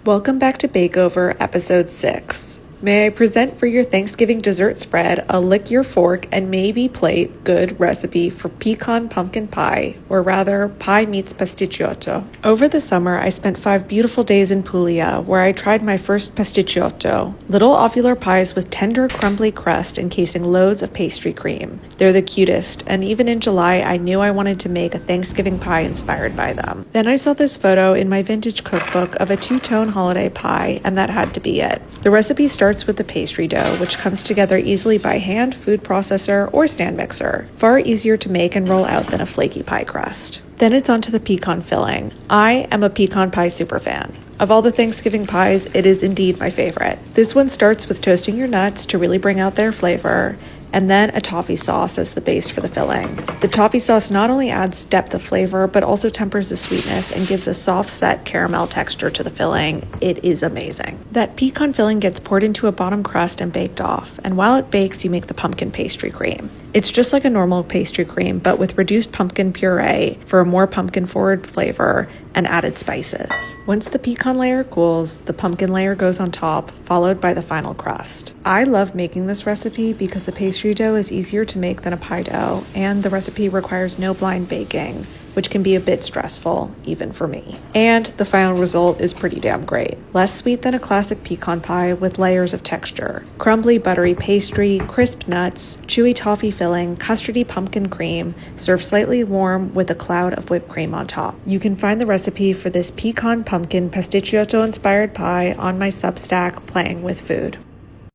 Welcome back to Bakeover, Episode 6. May I present for your Thanksgiving dessert spread a lick your fork and maybe plate good recipe for pecan pumpkin pie, or rather, pie meets pasticciotto. Over the summer, I spent 5 beautiful days in Puglia, where I tried my first pasticciotto, little ovular pies with tender, crumbly crust encasing loads of pastry cream. They're the cutest, and even in July, I knew I wanted to make a Thanksgiving pie inspired by them. Then I saw this photo in my vintage cookbook of a two-tone holiday pie, and that had to be it. The recipe starts with the pastry dough, which comes together easily by hand, food processor, or stand mixer. Far easier to make and roll out than a flaky pie crust. Then it's onto the pecan filling. I am a pecan pie superfan. Of all the Thanksgiving pies, it is indeed my favorite. This one starts with toasting your nuts to really bring out their flavor, and then a toffee sauce as the base for the filling. The toffee sauce not only adds depth of flavor, but also tempers the sweetness and gives a soft set caramel texture to the filling. It is amazing. That pecan filling gets poured into a bottom crust and baked off, and while it bakes, you make the pumpkin pastry cream. It's just like a normal pastry cream, but with reduced pumpkin puree for a more pumpkin-forward flavor and added spices. Once the pecan layer cools, the pumpkin layer goes on top, followed by the final crust. I love making this recipe because the pastry dough is easier to make than a pie dough, and the recipe requires no blind baking, which can be a bit stressful, even for me. And the final result is pretty damn great. Less sweet than a classic pecan pie with layers of texture. Crumbly, buttery pastry, crisp nuts, chewy toffee filling, custardy pumpkin cream, served slightly warm with a cloud of whipped cream on top. You can find the recipe for this pecan pumpkin pasticciotto inspired pie on my Substack, Playing with Food.